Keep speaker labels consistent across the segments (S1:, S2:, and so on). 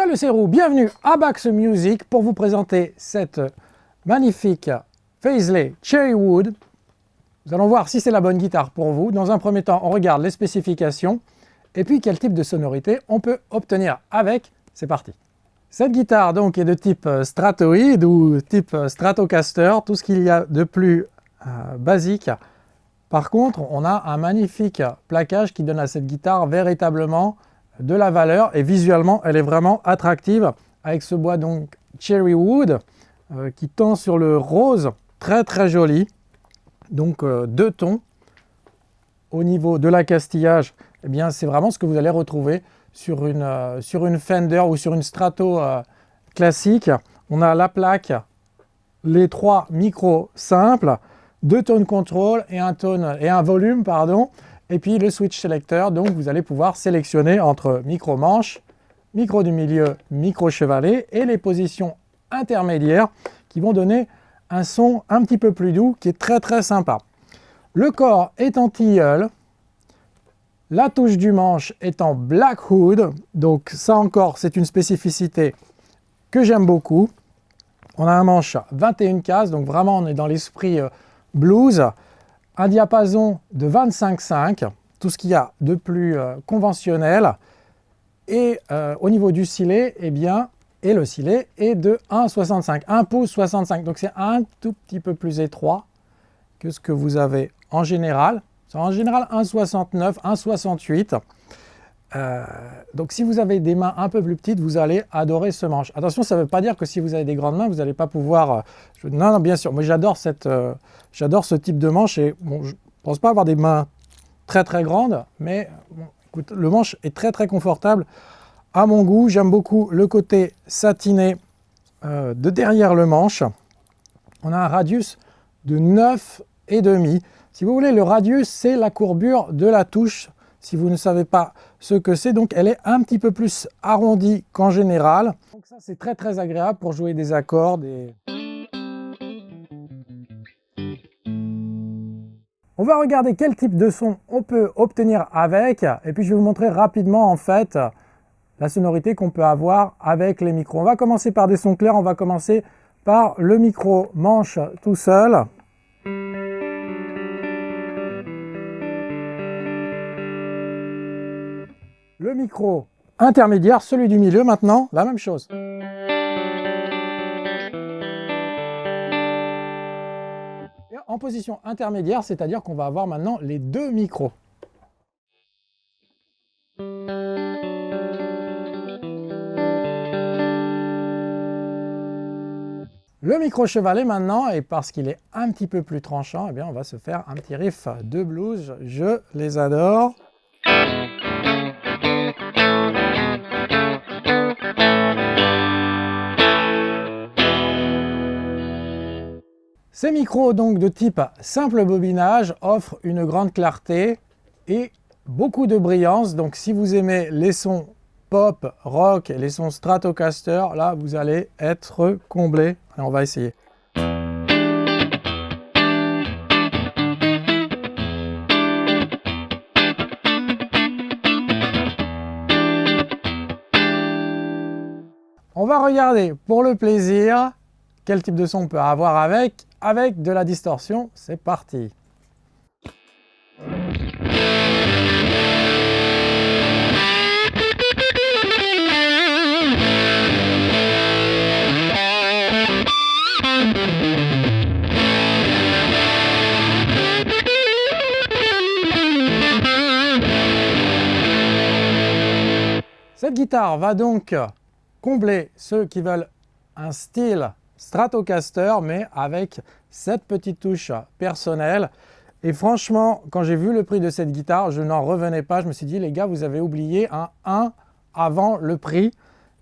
S1: Salut, c'est Roux, bienvenue à Bax Music pour vous présenter cette magnifique Paisley Cherrywood. Nous allons voir si c'est la bonne guitare pour vous. Dans un premier temps, on regarde les spécifications et puis quel type de sonorité on peut obtenir avec. C'est parti. Cette guitare donc est de type stratoïde ou type Stratocaster, tout ce qu'il y a de plus basique. Par contre, on a un magnifique plaquage qui donne à cette guitare véritablement de la valeur et visuellement elle est vraiment attractive avec ce bois donc Cherrywood qui tend sur le rose, très joli. Donc deux tons. Au niveau de l'accastillage, eh bien c'est vraiment ce que vous allez retrouver sur une Fender ou sur une Strato classique. On a la plaque, les trois micros simples, deux tone control et un volume, pardon, et puis le switch selector. Donc vous allez pouvoir sélectionner entre micro manche, micro du milieu, micro chevalet et les positions intermédiaires qui vont donner un son un petit peu plus doux qui est très sympa. Le corps est en tilleul. La touche du manche est en Blackwood, donc ça encore c'est une spécificité que j'aime beaucoup. On a un manche 21 cases, donc vraiment on est dans l'esprit blues. Un diapason de 25,5, tout ce qu'il y a de plus conventionnel. Et au niveau du silet, eh bien, le silet est de 1,65, 1 pouce 65, donc c'est un tout petit peu plus étroit que ce que vous avez en général. C'est en général 1,69, 1,68. Donc si vous avez des mains un peu plus petites, vous allez adorer ce manche. Attention, ça ne veut pas dire que si vous avez des grandes mains, vous n'allez pas pouvoir... Non, bien sûr, moi j'adore ce type de manche et bon, je ne pense pas avoir des mains très grandes, mais bon, écoute, le manche est très confortable à mon goût. J'aime beaucoup le côté satiné de derrière le manche. On a un radius de 9,5. Si vous voulez, le radius, c'est la courbure de la touche. Si vous ne savez pas ce que c'est, donc elle est un petit peu plus arrondie qu'en général. Donc ça, c'est très agréable pour jouer des accords. On va regarder quel type de son on peut obtenir avec. Et puis, je vais vous montrer rapidement, en fait, la sonorité qu'on peut avoir avec les micros. On va commencer par des sons clairs. On va commencer par le micro manche tout seul. Le micro intermédiaire, celui du milieu maintenant, la même chose. Et en position intermédiaire, c'est-à-dire qu'on va avoir maintenant les deux micros. Le micro chevalet maintenant, et parce qu'il est un petit peu plus tranchant, eh bien on va se faire un petit riff de blues. Je les adore. Ces micros donc de type simple bobinage offrent une grande clarté et beaucoup de brillance. Donc si vous aimez les sons pop, rock, les sons Stratocaster, là vous allez être comblé. Et on va essayer. On va regarder pour le plaisir quel type de son on peut avoir avec de la distorsion. C'est parti. Cette guitare va donc combler ceux qui veulent un style Stratocaster, mais avec cette petite touche personnelle. Et franchement, quand j'ai vu le prix de cette guitare, je n'en revenais pas. Je me suis dit, les gars, vous avez oublié un 1 avant le prix.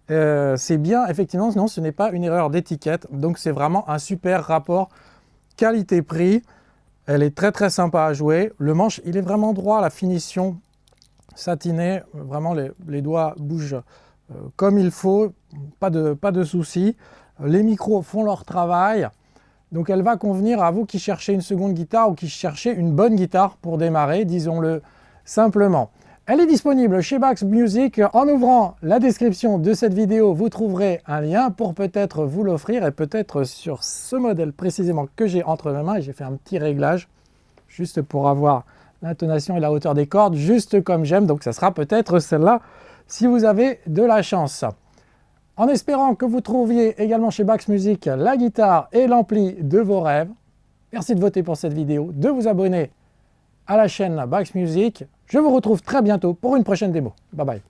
S1: C'est bien, effectivement, non, ce n'est pas une erreur d'étiquette. Donc, c'est vraiment un super rapport qualité-prix. Elle est très sympa à jouer. Le manche, il est vraiment droit. La finition satinée, vraiment, les doigts bougent comme il faut. Pas de soucis. Les micros font leur travail, donc elle va convenir à vous qui cherchez une seconde guitare ou qui cherchez une bonne guitare pour démarrer, disons-le simplement. Elle est disponible chez Bax Music. En ouvrant la description de cette vidéo, vous trouverez un lien pour peut-être vous l'offrir et peut-être sur ce modèle précisément que j'ai entre mes mains. Et j'ai fait un petit réglage juste pour avoir l'intonation et la hauteur des cordes, juste comme j'aime. Donc ça sera peut-être celle-là si vous avez de la chance. En espérant que vous trouviez également chez Bax Music la guitare et l'ampli de vos rêves. Merci de voter pour cette vidéo, de vous abonner à la chaîne Bax Music. Je vous retrouve très bientôt pour une prochaine démo. Bye bye.